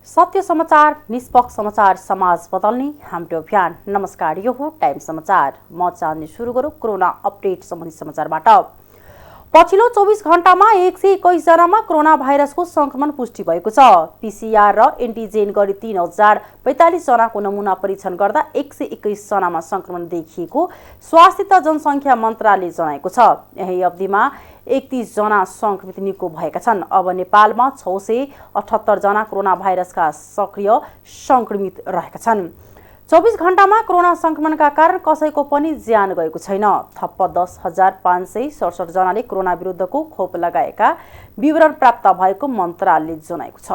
सत्य समाचार, निष्पक्ष समाचार, समाज बदल्ने हाम्रो अभियान। नमस्कार, यो हो टाइम समाचार। म चाहन्छु सुरु गरौँ कोरोना अपडेट सम्बन्धी समाचारबाट। पछिल्लो 24 घण्टामा 121 जनामा कोरोना भाइरसको संक्रमण पुष्टि भएको छ। पीसीआर र एन्टिजेन गरी 3045 जनाको नमुना परीक्षण गर्दा 121 जनामा संक्रमण देखिएको स्वास्थ्य तथा जनसङ्ख्या मन्त्रालयले जनाएको छ। यही अवधिमा 31 जना संक्रमित निको भएका छन्। अब नेपालमा 678 जना कोरोना भाइरसका सक्रिय संक्रमित रहेका छन्। 24 घण्टामा कोरोना संक्रमणका कारण कसैको पनि ज्यान गएको छैन। थप 10,567 जनाले कोरोना विरुद्धको खोप लगाएका विवरण प्राप्त भएको मन्त्रालयले जनाएको छ।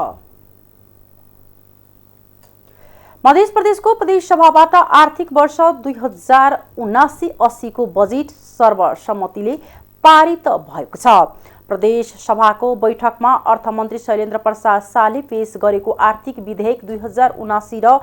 मध्य प्रदेशको प्रदेश सभाबाट आर्थिक वर्ष 2079-80 को बजेट सर्वसम्मतिले पारित भएको छ। प्रदेश सभाको बैठकमा अर्थमन्त्री शैलेन्द्र प्रसाद शाहले पेश गरेको आर्थिक विधेयक 2079 र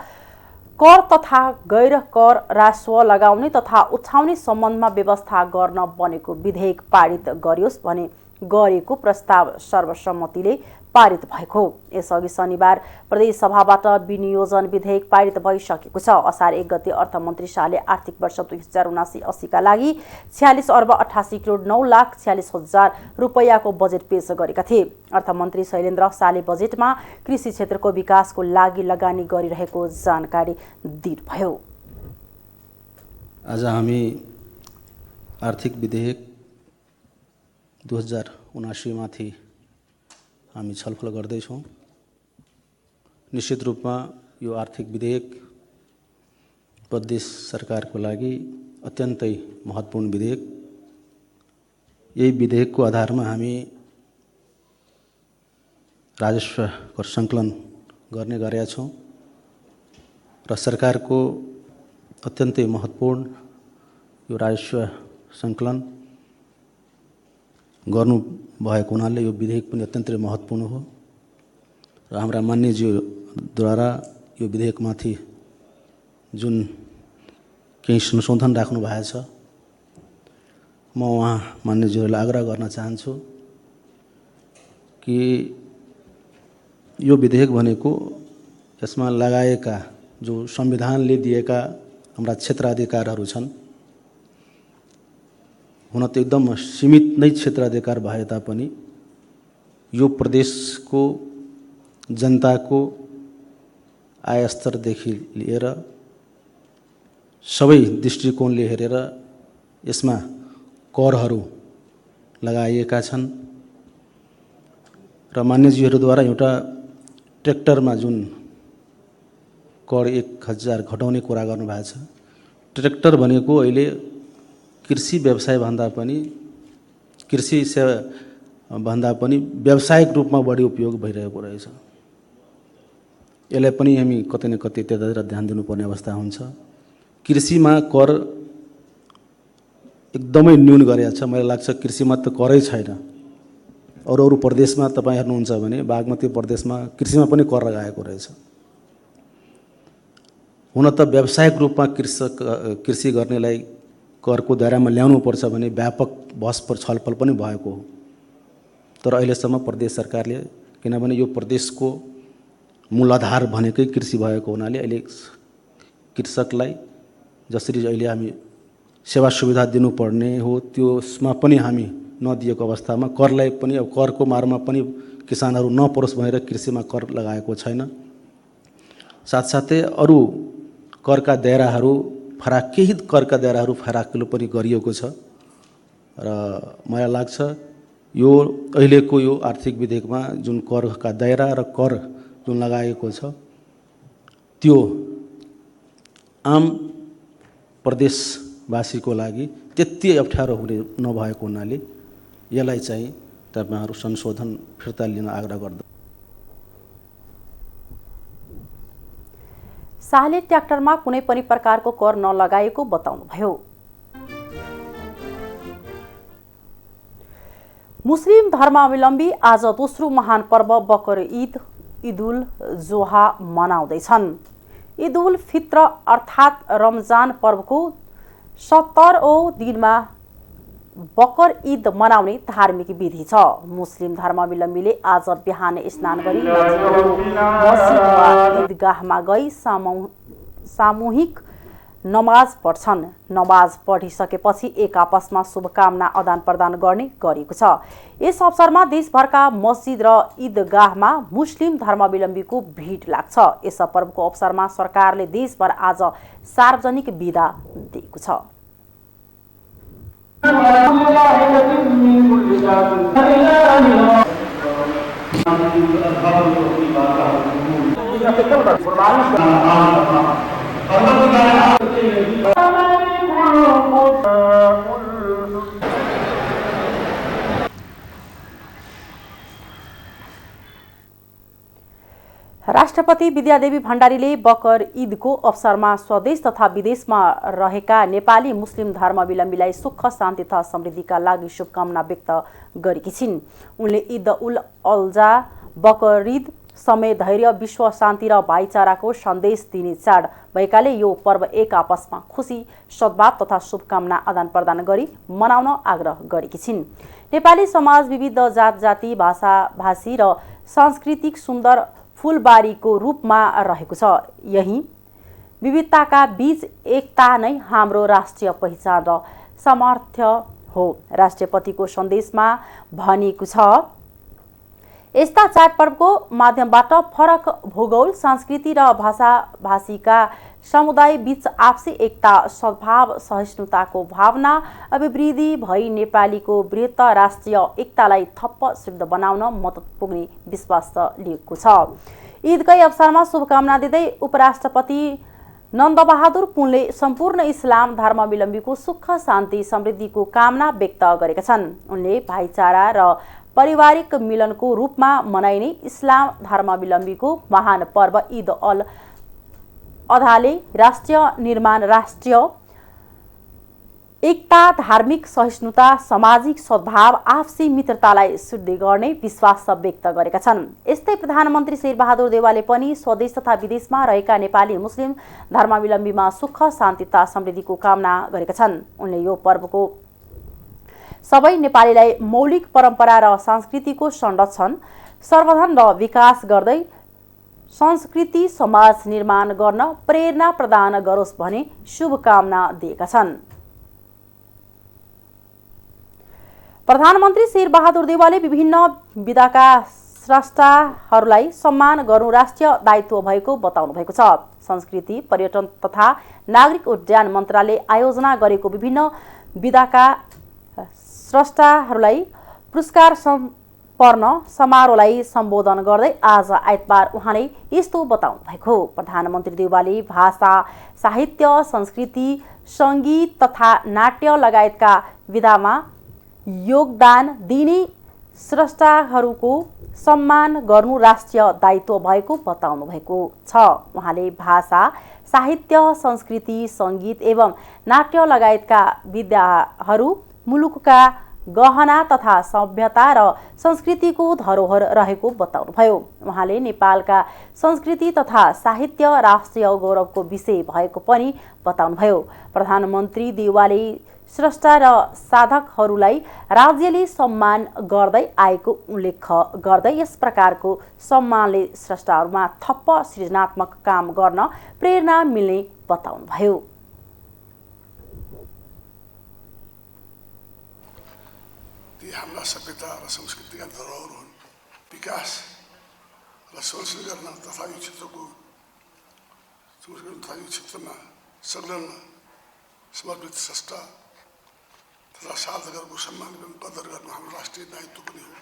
कर तथा गैर कर राजस्व लगाउने तथा उठाउने सम्बन्धमा व्यवस्था गर्न बनेको विधेयक पारित गरियोस् भने गरेको प्रस्ताव सर्वसम्मतिले पारित भएको। यसअघि शनिबार प्रदेश सभाबाट विनियोजन विधेयक पारित भइसकेको छ। असार 1 गते अर्थमन्त्री शाहले आर्थिक वर्ष 2079-80 का लागि 46 अर्ब 88 करोड 9 लाख 46 हजार रुपैयाँको बजेट पेश गरेका थिए। अर्थमन्त्री शैलेन्द्र शाहले बजेटमा कृषि क्षेत्रको विकासको लागि लगानी गरिरहेको जानकारी दिनुभयो। आज हामी आर्थिक विधेयक 2079 माथि हामी छलफल गर्दैछौँ। निश्चित रूपमा यो आर्थिक विधेयक प्रदेश सरकारको लागि अत्यन्तै महत्त्वपूर्ण विधेयक। यही विधेयकको आधारमा हामी राजस्व कर सङ्कलन गर्ने गरेका छौँ र सरकारको अत्यन्तै महत्त्वपूर्ण यो राजस्व सङ्कलन गर्नु भएको हुनाले यो विधेयक पनि अत्यन्तै महत्त्वपूर्ण हो र हाम्रा मान्यज्यूद्वारा यो विधेयकमाथि जुन केही संशोधन राख्नु भएको छ, म उहाँ मान्यज्यूहरूलाई आग्रह गर्न चाहन्छु कि यो विधेयक भनेको यसमा लगाएका जो संविधानले दिएका हाम्रा क्षेत्राधिकारहरू छन्, हुन त एकदम सीमित नै क्षेत्राधिकार भए तापनि यो प्रदेशको जनताको आय स्तरदेखि लिएर सबै दृष्टिकोणले हेरेर यसमा करहरू लगाइएका छन् र मान्यज्यूहरूद्वारा एउटा ट्र्याक्टरमा जुन कर 1000 घटाउने कुरा गर्नुभएको छ, ट्र्याक्टर भनेको अहिले कृषि व्यवसाय भन्दा पनि कृषि सेवा भन्दा पनि व्यावसायिक रूपमा बढी उपयोग भइरहेको रहेछ। यसलाई पनि हामी कतै न कतै त्यतातिर ध्यान दिनुपर्ने अवस्था हुन्छ। कृषिमा कर एकदमै न्यून गरेको छ। मलाई लाग्छ कृषिमा त करै छैन। अरू प्रदेशमा तपाईँ हेर्नुहुन्छ भने बागमती प्रदेशमा कृषिमा पनि कर लगाएको रहेछ। हुन त व्यावसायिक रूपमा कृषि गर्नेलाई करको दायरामा ल्याउनुपर्छ भने व्यापक बहस पर छलफल पनि भएको हो। तर अहिलेसम्म प्रदेश सरकारले, किनभने यो प्रदेशको मूलाधार भनेकै कृषि भएको हुनाले अहिले कृषकलाई जसरी अहिले हामी सेवा सुविधा दिनुपर्ने हो त्यसमा पनि हामी नदिएको अवस्थामा करलाई पनि अब करको मारमा पनि किसानहरू नपरोस् भनेर कृषिमा कर लगाएको छैन। साथसाथै अरू करका दायराहरू फराक, केही करका दायराहरू फराकिलो पनि गरिएको छ र मलाई लाग्छ यो अहिलेको यो आर्थिक विधेयकमा जुन करका दायरा र कर जुन लगाएको छ त्यो आम प्रदेशवासीको लागि त्यति अप्ठ्यारो हुने नभएको हुनाले यसलाई चाहिँ तपाईहरु संशोधन फिर्ता लिन आग्रह गर्दै। शाहले ट्र्याक्टरमा कुनै पनि प्रकारको कर नलगाएको बताउनुभयो। मुस्लिम धर्मावलम्बी आज दोस्रो महान पर्व बकर ईद उल जोहा मनाउँदैछन्। ईद उल फित्र अर्थात् रमजान पर्वको 70औं दिनमा बकर ईद मनाउने धार्मिक विधि छ। मुस्लिम धर्मावलम्बीले आज बिहान स्नान गरी नजिकैको मस्जिद वा ईदगाहमा गई सामूहिक नमाज पढ्छन्। नमाज पढिसकेपछि एक आपसमा शुभकामना आदान प्रदान गर्ने गरिएको छ। यस अवसरमा देशभरका मस्जिद र ईदगाहमा मुस्लिम धर्मावलम्बीको भिड लाग्छ। यस पर्वको अवसरमा सरकारले देशभर आज सार्वजनिक बिदा दिएको छ। राष्ट्रपति विद्यादेवी भण्डारीले बकर ईदको अवसरमा स्वदेश तथा विदेशमा रहेका नेपाली मुस्लिम धर्मावलम्बीलाई सुख शान्ति तथा समृद्धिका लागि शुभकामना व्यक्त गरेकी छिन्। उनले ईद उल अल्जा, बकर ईद समय धैर्य, विश्व शान्ति र भाइचाराको सन्देश दिने चाड भएकाले यो पर्व एक आपसमा खुसी, सद्भाव तथा शुभकामना आदान प्रदान गरी मनाउन आग्रह गरेकी छिन्। नेपाली समाज विविध जात जाति, भाषा भाषी र सांस्कृतिक सुन्दर फूलबारीको रूपमा रहेको छ। यही विविधताका बीच एकता नै हाम्रो राष्ट्रिय पहिचान र सामर्थ्य हो। राष्ट्रपतिको सन्देशमा भनिएको छ, यस्ता चाडपर्वको माध्यमबाट फरक भूगोल, संस्कृति र भाषाभाषीका समुदाय बीच आपसी एकता, सद्भाव, सहिष्णुताको भावना अभिवृद्धि भई नेपालीको बृहत् राष्ट्रिय एकतालाई थप सिद्ध बनाउन मद्दत पुग्ने विश्वास लिएको छ। ईदकै अवसरमा शुभकामना दिँदै उपराष्ट्रपति नन्दबहादुर पुनले सम्पूर्ण इस्लाम धर्मावलम्बीको सुख शान्ति समृद्धिको कामना व्यक्त गरेका छन्। उनले भाइचारा र पारिवारिक मिलनको रूपमा मनाइने इस्लाम धर्मावलम्बीको महान पर्व ईद अल अधाले राष्ट्रिय निर्माण, राष्ट्रिय एकता, धार्मिक सहिष्णुता, सामाजिक सद्भाव, आपसी मित्रतालाई सिद्धि गर्ने विश्वास व्यक्त गरेका छन्। यस्तै प्रधानमन्त्री शेरबहादुर देउवाले पनि स्वदेश तथा विदेशमा रहेका नेपाली मुस्लिम धर्मावलम्बीमा सुख शान्ति तथा समृद्धिको कामना गरेका छन्। उनले यो पर्वको सबै नेपालीलाई मौलिक परम्परा र संस्कृतिको संरक्षण, संवर्धन र विकास गर्दै संस्कृति समाज निर्माण गर्न प्रेरणा प्रदान गरोस् भनी शुभकामना दिएका छन्। प्रधानमन्त्री शेरबहादुर देउवाले विभिन्न विधाका स्रष्टाहरूलाई सम्मान गर्नु राष्ट्रिय दायित्व भएको बताउनु भएको छ। संस्कृति, पर्यटन तथा नागरिक उड्डयन मन्त्रालयले आयोजना गरेको विभिन्न विधाका स्रष्टाहरूलाई पुरस्कार सम्पन्न समारोहलाई सम्बोधन गर्दै आज आइतबार उहाँले यस्तो बताउनु भएको। प्रधानमन्त्री देउवाले भाषा, साहित्य, संस्कृति, सङ्गीत तथा नाट्य लगायतका विधामा योगदान दिने स्रष्टाहरूको सम्मान गर्नु राष्ट्रिय दायित्व भएको बताउनु भएको छ। उहाँले भाषा, साहित्य, संस्कृति, सङ्गीत एवं नाट्य लगायतका विधाहरू मुलुकका गहना तथा सभ्यता र संस्कृतिको धरोहर रहेको बताउनुभयो। उहाँले नेपालका संस्कृति तथा साहित्य राष्ट्रिय गौरवको विषय भएको पनि बताउनुभयो। प्रधानमन्त्री देउवाले स्रष्टा र साधकहरूलाई राज्यले सम्मान गर्दै आएको उल्लेख गर्दै यस प्रकारको सम्मानले स्रष्टाहरूमा थप सृजनात्मक काम गर्न प्रेरणा मिल्ने बताउनुभयो। हाम्रा सभ्यता र संस्कृतिका धरोहर हुन्। विकास र संरक्षण गर्न तथा यो क्षेत्रमा संलग्न समर्पित स्रष्टा तथा साधकहरूको सम्मान एवं कदर गर्न हाम्रो राष्ट्रिय दायित्व पनि हो।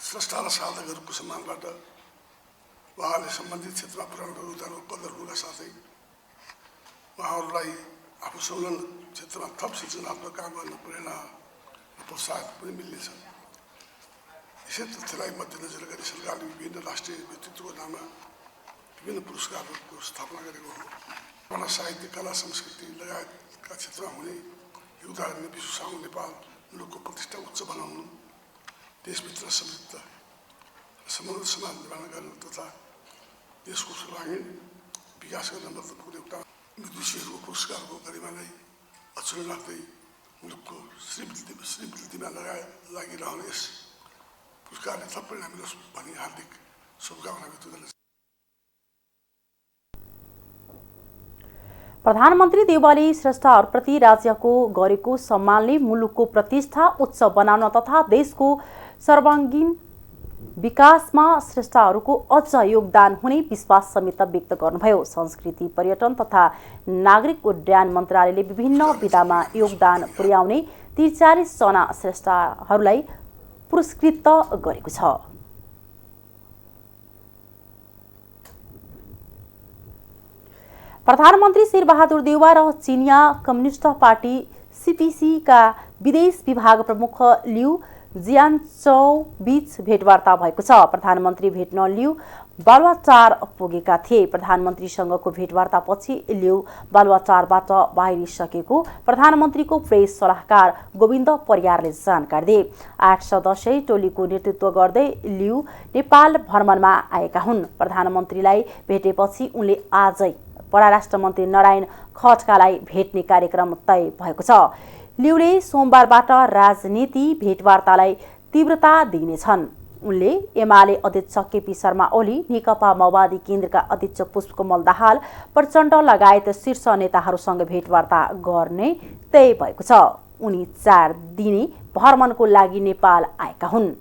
स्रष्टा र साधकहरूको सम्मानबाट उहाँले सम्बन्धित क्षेत्रमा पुर्याउनु योगदानको कदर हुनका साथै उहाँहरूलाई आफू संलग्न क्षेत्रमा थप सृजनात्मक काम गर्न प्रेरणा र प्रोत्साहन पनि मिल्नेछ। यसै तथ्यलाई मध्यनजर गरी सरकारले विभिन्न राष्ट्रिय व्यक्तित्वको नाममा विभिन्न पुरस्कारहरूको स्थापना गरेको हो। कला, साहित्य, कला, संस्कृति लगायतका क्षेत्रमा हुने योगदानले विश्व सामु नेपाल मुलुकको प्रतिष्ठा उच्च बनाउनु, देशभित्र समृद्ध समृद्ध समाज निर्माण गर्न तथा देशको सर्वाङ्गीण विकास गर्न मद्दत पुग्ने एउटा विदुषीहरूको पुरस्कारको गरिमालाई अक्षुण्ण राख्दै मुलुकको श्रीवृद्धिमा लागिरहने यस पुरस्कारले सब परिणामी होस् भनी हार्दिक शुभकामना व्यक्त गर्न चाहन्छु। प्रधानमन्त्री देउवाले श्रेष्ठहरूप्रति राज्यको गरेको सम्मानले मुलुकको प्रतिष्ठा उच्च बनाउन तथा देशको सर्वाङ्गीण विकासमा श्रेष्ठहरूको अझ योगदान हुने विश्वास समेत व्यक्त गर्नुभयो। संस्कृति पर्यटन तथा नागरिक उड्डयन मन्त्रालयले विभिन्न विधामा योगदान पुर्याउने 43 जना श्रेष्ठहरूलाई पुरस्कृत गरेको छ। प्रधानमन्त्री शेरबहादुर देउवा र चिनिया कम्युनिस्ट पार्टी सीपीसी का विदेश विभाग प्रमुख लिउ जियानचौ बीच भेटवार्ता भएको छ। प्रधानमन्त्री भेट्न लिउ बालुवाटार पुगेका थिए। प्रधानमन्त्रीसँगको भेटवार्तापछि लिउ बालुवाटारबाट बाहिरिसकेको प्रधानमन्त्रीको प्रेस सल्लाहकार गोविन्द परियारले जानकारी दिए। 8 सदस्यीय टोलीको नेतृत्व गर्दै लिउ नेपाल भ्रमणमा आएका हुन्। प्रधानमन्त्रीलाई भेटेपछि उनले आजै परराष्ट्र मन्त्री नारायण खड्कालाई भेट्ने कार्यक्रम तय भएको छ। लिउले सोमबारबाट राजनीति भेटवार्तालाई तीव्रता दिनेछन्। उनले एमाले अध्यक्ष केपी शर्मा ओली, नेकपा माओवादी केन्द्रका अध्यक्ष पुष्पकमल दाहाल प्रचण्ड लगायत शीर्ष नेताहरूसँग भेटवार्ता गर्ने तय भएको छ। उनी 4 दिने भ्रमणको लागि नेपाल आएका हुन्।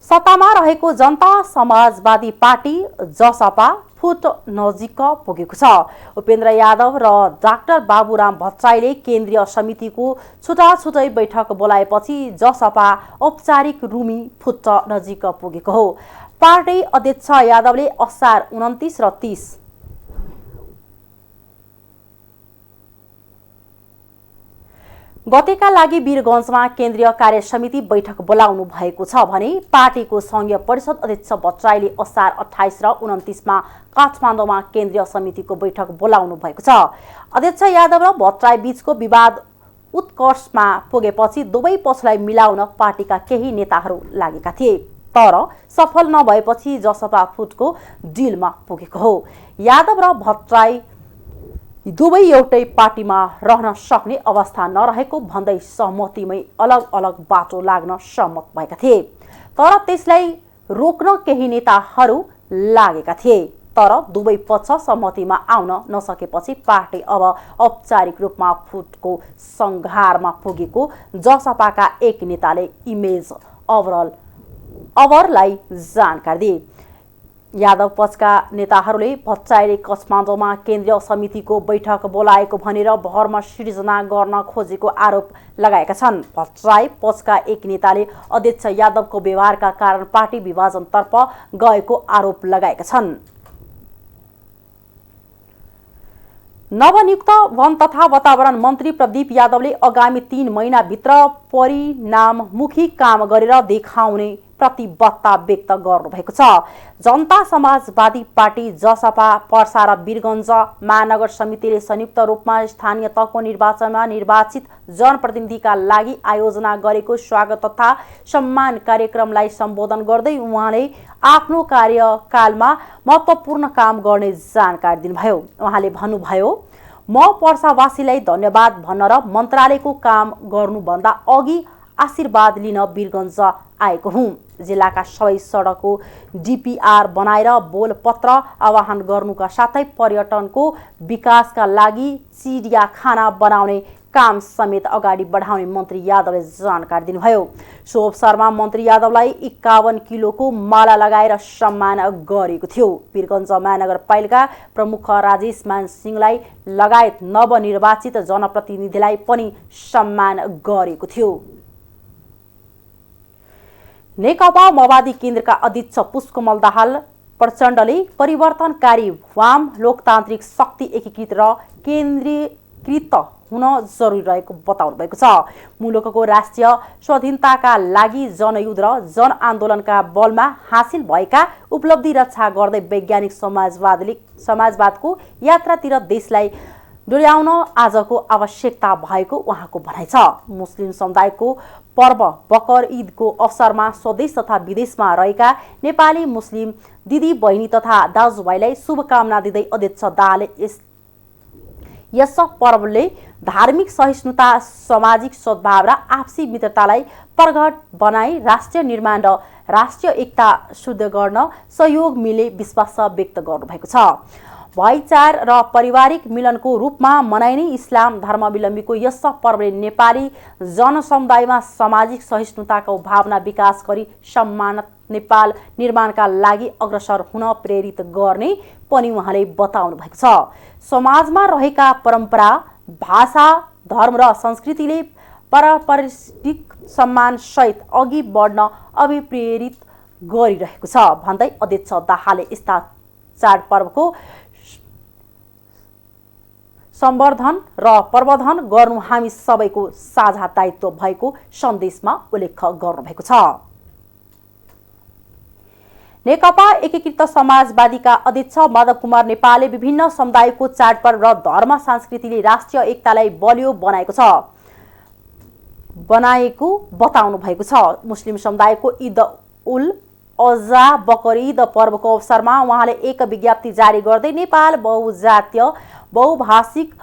सत्तामा रहेको जनता समाजवादी पार्टी जसपा फुट नजिक पुगेको छ। उपेन्द्र यादव र डाक्टर बाबुराम भट्टराईले केन्द्रीय समितिको छुट्टै बैठक बोलाएपछि जसपा औपचारिक रुमी फुट नजिक पुगेको हो। पार्टी अध्यक्ष यादवले असार 29 र 30 गतेका लागि वीरगञ्जमा केन्द्रीय कार्य समिति बैठक बोलाउनु भएको छ भने पार्टीको संघीय परिषद अध्यक्ष भट्टराईले असार 28 र 29 मा काठमाडौँमा केन्द्रीय समितिको बैठक बोलाउनु भएको छ। अध्यक्ष यादव र भट्टराई बीचको विवाद उत्कर्षमा पुगेपछि दुवै पक्षलाई मिलाउन पार्टीका केही नेताहरू लागेका थिए, तर सफल नभएपछि जसपा फुटको डिलमा पुगेको हो। यादव र भट्टराई दुवै एउटै पार्टीमा रहन सक्ने अवस्था नरहेको भन्दै सहमतिमै अलग अलग बाटो लाग्न सहमत भएका थिए, तर त्यसलाई रोक्न केही नेताहरू लागेका थिए। तर दुवै पक्ष सहमतिमा आउन नसकेपछि पार्टी अब औपचारिक रूपमा फुटको संघारमा पुगेको जसपाका एक नेताले इमेज अवरलाई जानकारी दिए। यादव पक्षका नेताहरूले भट्टराईले काठमाडौँमा केन्द्रीय समितिको बैठक बोलाएको भनेर भरमा सिर्जना गर्न खोजेको आरोप लगाएका छन्। भट्टराई पक्षका एक नेताले अध्यक्ष यादवको व्यवहारका कारण पार्टी विभाजनतर्फ गएको आरोप लगाएका छन्। नवनियुक्त वन तथा वातावरण मन्त्री प्रदीप यादवले आगामी 3 महिनाभित्र परिणाममुखी काम गरेर देखाउने प्रतिबद्धता व्यक्त गर्नुभएको छ। जनता समाजवादी पार्टी जसपा पर्सा र वीरगञ्ज महानगर समितिले संयुक्त रूपमा स्थानीय तहको निर्वाचनमा निर्वाचित जनप्रतिनिधिका लागि आयोजना गरेको स्वागत तथा सम्मान कार्यक्रमलाई सम्बोधन गर्दै उहाँले आफ्नो कार्यकालमा महत्त्वपूर्ण काम गर्ने जानकारी दिनुभयो। उहाँले भन्नुभयो, म पर्सावासीलाई धन्यवाद भन्न र मन्त्रालयको काम गर्नुभन्दा अघि आशीर्वाद लिन वीरगञ्ज आएको हुँ। जिल्लाका सबै सडकको डीपीआर बनाएर बोलपत्र आह्वान गर्नुका साथै पर्यटनको विकासका लागि चिडियाखाना बनाउने काम समेत अगाडि बढाउने मन्त्री यादवले जानकारी दिनुभयो। सो अवसरमा मन्त्री यादवलाई 51 किलोको माला लगाएर सम्मान गरिएको थियो। वीरगञ्ज महानगरपालिका प्रमुख राजेश मान सिंहलाई लगायत नवनिर्वाचित जनप्रतिनिधिलाई पनि सम्मान गरिएको थियो। नेकपा माओवादी केन्द्रका अध्यक्ष पुष्पकमल दाहाल प्रचण्डले परिवर्तनकारी वाम लोकतान्त्रिक शक्ति एकीकृत र केन्द्रीकृत हुन जरुरी रहेको बताउनु भएको छ। मुलुकको राष्ट्रिय स्वाधीनताका लागि जनयुद्ध र जनआन्दोलनका बलमा हासिल भएका उपलब्धि रक्षा गर्दै वैज्ञानिक समाजवादको यात्रातिर देशलाई डोर्याउन आजको आवश्यकता भएको उहाँको भनाइ छ। मुस्लिम समुदायको पर्व बकर ईदको अवसरमा स्वदेश तथा विदेशमा रहेका नेपाली मुस्लिम दिदी बहिनी तथा दाजुभाइलाई शुभकामना दिँदै अध्यक्ष दाहालले यस पर्वले धार्मिक सहिष्णुता, सामाजिक सद्भाव र आपसी मित्रतालाई प्रगट बनाई राष्ट्रिय निर्माण र राष्ट्रिय एकता शुद्ध गर्न सहयोग मिले विश्वास व्यक्त गर्नुभएको छ। भाइचार र पारिवारिक मिलनको रूपमा मनाइने इस्लाम धर्मावलम्बीको यस पर्वले नेपाली जनसमुदायमा सामाजिक सहिष्णुताको भावना विकास गरी सम्मानित नेपाल निर्माणका लागि अग्रसर हुन प्रेरित गर्ने पनि उहाँले बताउनु भएको छ। समाजमा रहेका परम्परा, भाषा, धर्म र संस्कृतिले पारस्परिक सम्मान सहित अघि बढ्न अभिप्रेरित गरिरहेको छ भन्दै अध्यक्ष दाहालले यस्ता चाडपर्वको सम्वर्धन र प्रवर्धन गर्नु हामी सबैको साझा दायित्व भएको सन्देशमा उल्लेख गर्नुभएको छ। नेकपा एकीकृत समाजवादीका अध्यक्ष माधव कुमार नेपालले विभिन्न समुदायको चाडपर्व र धर्म संस्कृतिले राष्ट्रिय एकतालाई बलियो बनाएको बताउनु भएको छ। मुस्लिम समुदायको ईद उल अजा बकर ईद पर्वको अवसरमा उहाँले एक विज्ञप्ति जारी गर्दै नेपाल बहुजातीय, बहुभाषिक,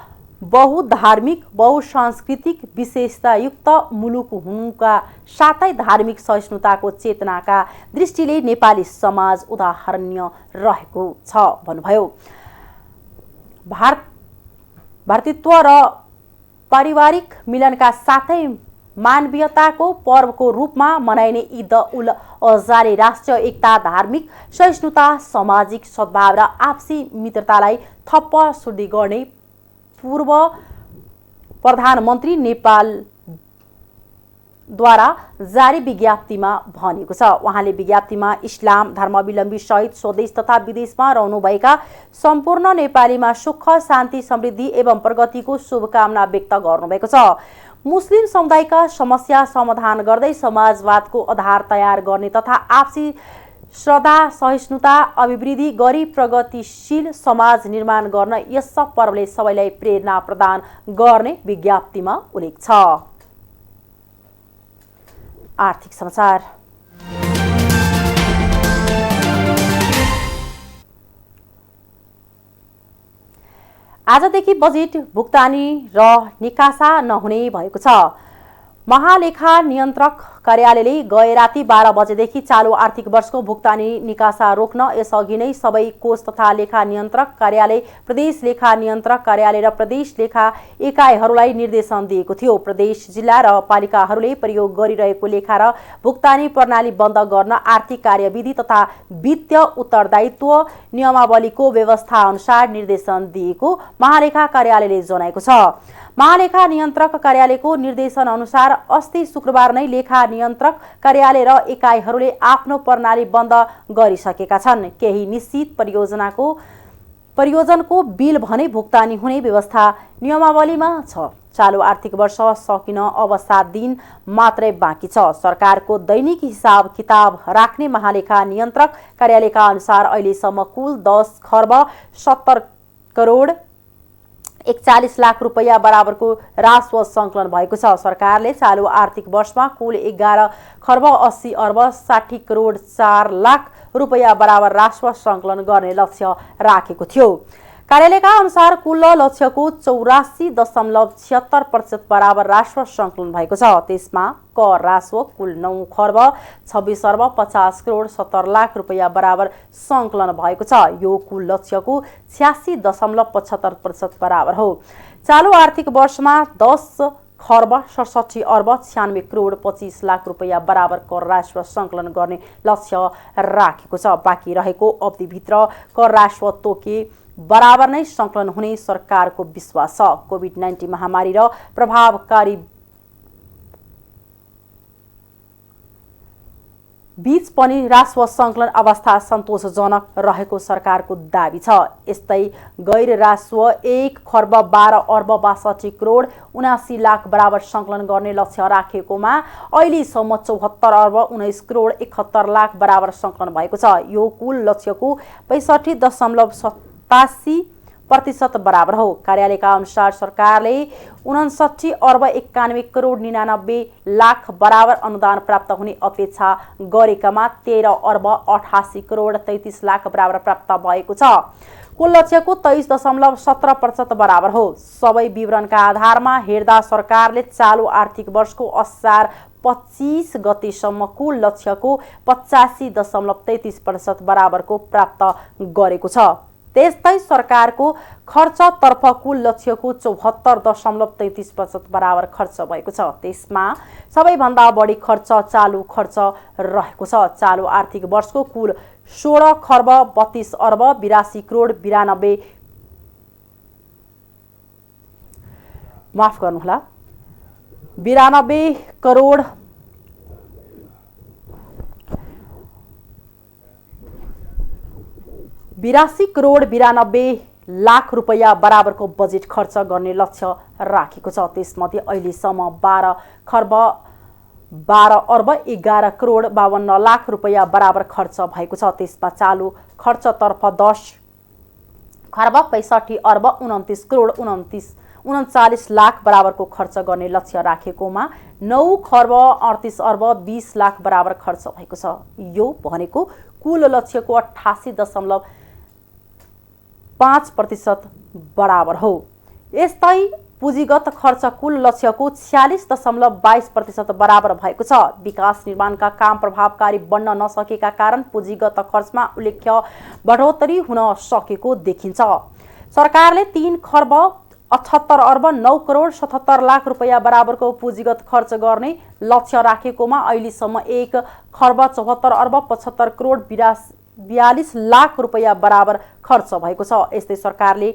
बहुधार्मिक, बहुसांस्कृतिक विशेषतायुक्त मुलुक हुनुका साथै धार्मिक सहिष्णुताको चेतनाका दृष्टिले नेपाली समाज उदाहरणीय रहेको छ भन्नुभयो। भातृत्व र पारिवारिक मिलनका साथै मानवीयताको पर्वको रूपमा मनाइने ईद उल अजाले राष्ट्रिय एकता, धार्मिक सहिष्णुता, सामाजिक सद्भाव र आपसी मित्रतालाई थप सुदृढ गर्ने पूर्व प्रधानमन्त्री नेपालद्वारा जारी विज्ञप्तिमा भनिएको छ। उहाँले विज्ञप्तिमा इस्लाम धर्मावलम्बी सहित स्वदेश तथा विदेशमा रहनुभएका सम्पूर्ण नेपालीमा सुख, शान्ति, समृद्धि एवं प्रगतिको शुभकामना व्यक्त गर्नुभएको छ। मुस्लिम समुदायका समस्या समाधान गर्दै समाजवादको आधार तयार गर्ने तथा आपसी श्रद्धा, सहिष्णुता, अभिवृद्धि गरी प्रगतिशील समाज निर्माण गर्न यस पर्वले सबैलाई प्रेरणा प्रदान गर्ने विज्ञप्तिमा उल्लेख छ। आर्थिक समाचार। आजदेखि बजेट भुक्तानी र निकासा नहुने भएको छ। महालेखा नियन्त्रक कार्यालयले गए राति 12 बजेदेखि चालू आर्थिक वर्षको भुक्तानी निकासा रोक्न यसअघि नै सबै कोष तथा लेखा नियन्त्रक कार्यालय, प्रदेश लेखा नियन्त्रक कार्यालय र प्रदेश लेखा एकाइहरूलाई निर्देशन दिएको थियो। प्रदेश, जिल्ला र पालिकाहरूले प्रयोग गरिरहेको लेखा र भुक्तानी प्रणाली बन्द गर्न आर्थिक कार्यविधि तथा वित्तीय उत्तरदायित्व नियमावलीको व्यवस्था अनुसार निर्देशन दिएको महालेखा कार्यालयले जनाएको छ। महालेखा नियन्त्रक कार्यालयको निर्देशन अनुसार अस्ति शुक्रबार नै लेखा नियन्त्रक कार्यालय र एकाइहरूले आफ्नो प्रणाली बन्द गरिसकेका छन्। केही निश्चित परियोजनको बिल भने भुक्तानी हुने व्यवस्था नियमावलीमा छ। चालू आर्थिक वर्ष सकिन अब 7 दिन मात्रै बाँकी छ। सरकारको दैनिक हिसाब किताब राख्ने महालेखा नियन्त्रक कार्यालयका अनुसार अहिलेसम्म कुल 10 खर्ब 70 करोड 41 लाख रुपैयाँ बराबरको राजस्व सङ्कलन भएको छ। सरकारले चालू आर्थिक वर्षमा कुल 11 खर्ब 80 अर्ब 60 करोड 4 लाख रुपैयाँ बराबर राजस्व सङ्कलन गर्ने लक्ष्य राखेको थियो। कार्यालयका अनुसार कुल लक्ष्यको 84.76% बराबर राजस्व सङ्कलन भएको छ। त्यसमा कर राजस्व कुल 9 खर्ब 26 अर्ब 50 करोड 70 लाख रुपैयाँ बराबर सङ्कलन भएको छ। यो कुल लक्ष्यको 86.75% बराबर हो। चालू आर्थिक वर्षमा 10 खर्ब 67 अर्ब 96 करोड 25 लाख रुपैयाँ बराबर कर राजस्व सङ्कलन गर्ने लक्ष्य राखेको छ। बाँकी रहेको अवधिभित्र कर राजस्व तोके बराबर नै सङ्कलन हुने सरकारको विश्वास छ। कोभिड-19 महामारी र प्रभावकारी बीच पनि राजस्व सङ्कलन अवस्था सन्तोषजनक रहेको सरकारको दाबी छ। यस्तै गैर राजस्व 1 खर्ब 12 अर्ब 62 करोड 79 लाख बराबर सङ्कलन गर्ने लक्ष्य राखेकोमा अहिलेसम्म 74 अर्ब 19 करोड 71 लाख बराबर सङ्कलन भएको छ। यो कुल लक्ष्यको 65.87% बराबर हो। कार्यालयका अनुसार सरकारले 69 अर्ब 91 करोड 99 लाख बराबर अनुदान प्राप्त हुने अपेक्षा गरेकामा 13 अर्ब 88 करोड 33 लाख बराबर प्राप्त भएको छ। कुल लक्ष्यको 23.17% बराबर हो। सबै विवरणका आधारमा हेर्दा सरकारले चालु आर्थिक वर्षको असार 25 गतेसम्म कुल लक्ष्यको 85.33% बराबरको प्राप्त गरेको छ। त्यस्तै सरकारको खर्चतर्फ कुल लक्ष्यको 74.33% बराबर खर्च भएको छ। त्यसमा सबैभन्दा बढी खर्च चालु खर्च रहेको छ। चालु आर्थिक वर्षको कुल 16 खर्ब 32 अर्ब 82 करोड 92 माफ गर्नुहोला 92 करोड 82 करोड 92 लाख रुपैयाँ बराबरको बजेट खर्च गर्ने लक्ष्य राखेको छ। त्यसमध्ये अहिलेसम्म 12 खर्ब 12 अर्ब 11 करोड 52 लाख रुपैयाँ बराबर खर्च भएको छ। त्यसमा चालु खर्चतर्फ 10 खर्ब 65 अर्ब 29 करोड 39 लाख बराबरको खर्च गर्ने लक्ष्य राखेकोमा 9 खर्ब 38 अर्ब 20 लाख बराबर खर्च भएको छ। यो भनेको कुल लक्ष्यको 88.5% बराबर हो। यस्तै पुँजीगत खर्च कुल लक्ष्यको 46.22% बराबर भएको छ। विकास निर्माणका काम प्रभावकारी बन्न नसकेका कारण पुँजीगत खर्चमा उल्लेख्य बढोत्तरी हुन सकेको देखिन्छ। सरकारले 3 खर्ब 78 अर्ब 9 करोड 77 लाख रुपैयाँ बराबरको पुँजीगत खर्च गर्ने लक्ष्य राखेकोमा अहिलेसम्म 1 खर्ब 74 अर्ब 75 करोड 42 लाख रुपैयाँ बराबर खर्च भएको छ। यस्तै सरकारले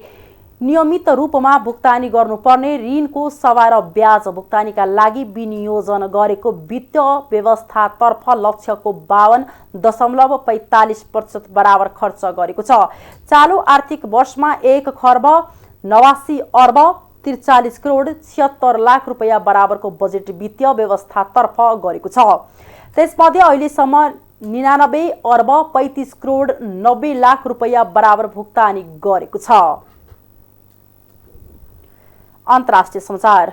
नियमित रूपमा भुक्तानी गर्नुपर्ने ऋणको सवार र ब्याज भुक्तानीका लागि विनियोजन गरेको वित्त व्यवस्थातर्फ लक्ष्यको 52.45% बराबर खर्च गरेको छ। चालु आर्थिक वर्षमा 1 खर्ब 89 अर्ब 43 करोड 76 लाख रुपैयाँ बराबरको बजेट वित्तीय व्यवस्थातर्फ गरेको छ। त्यसमध्ये अहिलेसम्म 99 अर्ब 35 करोड 90 लाख रुपैयाँ बराबर भुक्तानी गरेको छ। अन्तर्राष्ट्रिय समाचार।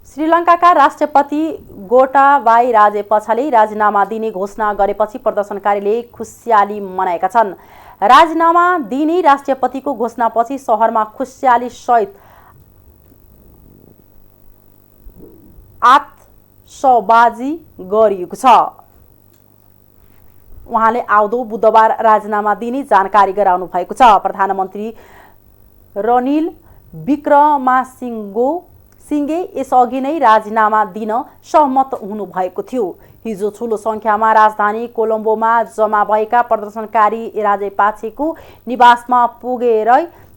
श्रीलङ्काका राष्ट्रपति गोटाबाया राजेपक्षाले राजीनामा दिने घोषणा गरेपछि प्रदर्शनकारीले खुसियाली मनाएका छन्। राजीनामा दिने राष्ट्रपतिको घोषणापछि शहरमा खुसियाली सहित आतशबाजी गरिएको छ। उहाँले आउँदो बुधबार राजीनामा दिने जानकारी गराउनु भएको छ। प्रधानमन्त्री रनिल विक्रमासिंघे यसअघि नै राजीनामा दिन सहमत हुनुभएको थियो। हिजो ठूलो संख्यामा राजधानी कोलम्बोमा जम्मा भएका प्रदर्शनकारी राजेपाक्षेको निवासमा पुगेर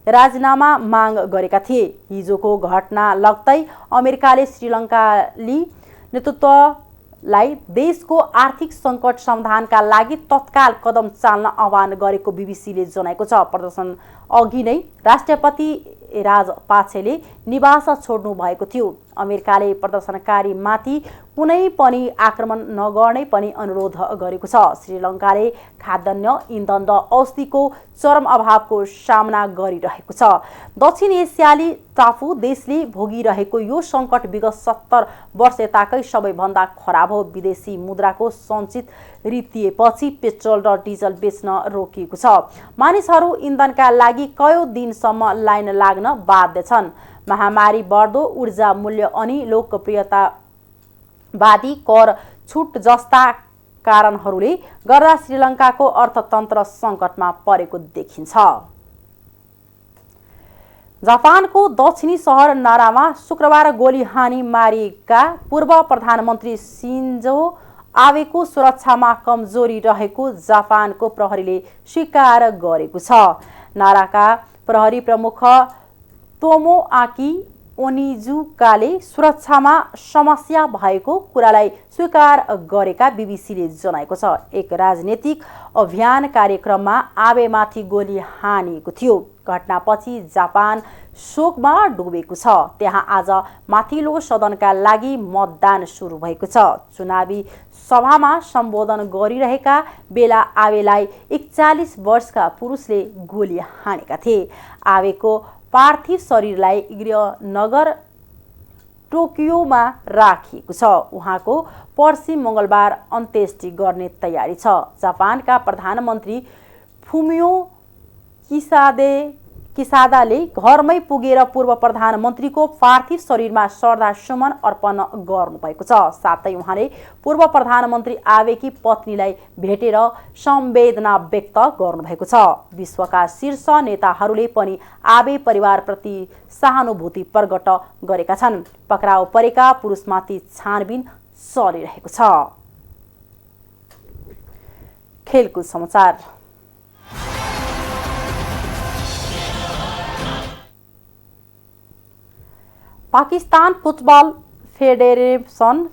राजीनामा माग गरेका थिए। हिजोको घटना लगत्तै अमेरिकाले श्रीलङ्काली नेतृत्वलाई देशको आर्थिक सङ्कट समाधानका लागि तत्काल कदम चाल्न आह्वान गरेको बीबीसीले जनाएको छ। प्रदर्शन अघि नै राष्ट्रपति राजपाक्षेले निवास छोड्नु भएको थियो। अमेरिकाले प्रदर्शनकारीमाथि कुनै पनि आक्रमण नगर्ने पनि अनुरोध गरेको छ। श्रीलङ्काले खाद्यान्न इंधन र औषधिको चरम अभावको सामना गरिरहेको छ। दक्षिण एसियाली टापु देशले भोगिरहेको यो सङ्कट विगत 70 वर्ष यताकै सबैभन्दा खराब हो। विदेशी मुद्राको सञ्चित रित्तिएपछि पेट्रोल र डिजल बेच्न रोकिएको छ। मानिसहरू इन्धनका लागि कयौं दिनसम्म लाइन लाग्न बाध्य छन्। महामारी, बढ्दो ऊर्जा मूल्य अनि लोकप्रियतावादी कर छुट जस्ता कारणहरूले गर्दा श्रीलङ्काको अर्थतन्त्र सङ्कटमा परेको देखिन्छ। जापानको दक्षिणी सहर नारामा शुक्रबार गोली हानी मारिएका पूर्व प्रधानमन्त्री सिन्जो आबेको सुरक्षामा कमजोरी रहेको जापानको प्रहरीले स्वीकार गरेको छ। नाराका प्रहरी प्रमुख तोमोआकी ओनिजुकाले सुरक्षामा समस्या भएको कुरालाई स्वीकार गरेका बीबीसीले जनाएको छ। एक राजनीतिक अभियान कार्यक्रममा आबेमाथि गोली हानिएको थियो। घटनापछि जापान शोकमा डुबेको छ। त्यहाँ आज माथिल्लो सदनका लागि मतदान सुरु भएको छ। चुनावी सभामा सम्बोधन गरिरहेका बेला आबेलाई 41 वर्षका पुरुषले गोली हानेका थिए। आबेको पार्थिव शरीरलाई गृहनगर टोकियोमा राखिएको छ। उहाँको पर्सि मङ्गलबार अन्त्येष्टि गर्ने तयारी छ। जापानका प्रधानमन्त्री फुमियो किसादाले घरमै पुगेर पूर्व प्रधानमन्त्रीको पार्थिव शरीरमा श्रद्धासुमन अर्पण गर्नुभएको छ। साथै उहाँले पूर्व प्रधानमन्त्री आबेकी पत्नीलाई भेटेर संवेदना व्यक्त गर्नुभएको छ। विश्वका शीर्ष नेताहरूले पनि आबे परिवारप्रति सहानुभूति प्रकट गरेका छन्। पक्राउ परेका पुरुषमाथि छानबिन चलिरहेको छ। खेलकुद समाचार। पाकिस्तान फुटबल फेडरेसन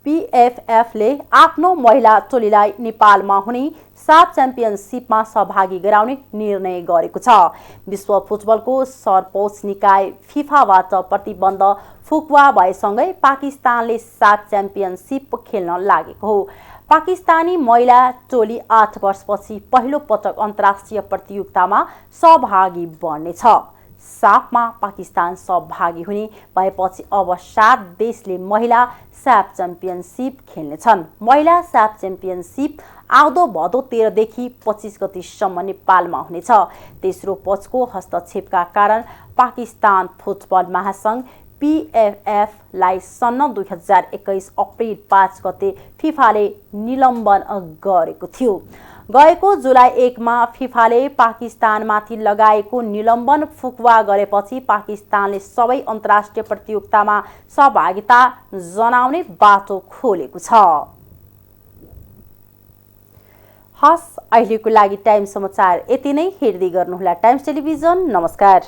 PFFले आफ्नो महिला टोलीलाई नेपालमा हुने साफ च्याम्पियनसिपमा सहभागी गराउने निर्णय गरेको छ। विश्व फुटबलको सर्वोच्च निकाय फिफाबाट प्रतिबन्ध फुकुवा भएसँगै पाकिस्तानले साफ च्याम्पियनसिप खेल्न लागेको हो। पाकिस्तानी महिला टोली 8 वर्षपछि पहिलो पटक अन्तर्राष्ट्रिय प्रतियोगितामा सहभागी बन्नेछ। साफमा पाकिस्तान सहभागी हुने भएपछि अब 7 देशले महिला साफ च्याम्पियनसिप खेल्नेछन्। महिला साफ च्याम्पियनसिप आउँदो भदौ 13 देखि 25 गतिसम्म नेपालमा हुनेछ। तेस्रो पक्षको हस्तक्षेपका कारण पाकिस्तान फुटबल महासंघ PFF लाई सन् 2021 अप्रिल 5 गते फिफाले निलम्बन गरेको थियो। गएको जुलाई 1 मा फिफाले पाकिस्तानमाथि लगाएको निलम्बन फुकुवा गरेपछि पाकिस्तानले सबै अन्तर्राष्ट्रिय प्रतियोगितामा सहभागिता जनाउने बाटो खोलेको छ। हस्, अहिलेको लागि टाइम समाचार यति नै। हेर्दै गर्नुहोला टाइम्स टेलिभिजन। नमस्कार।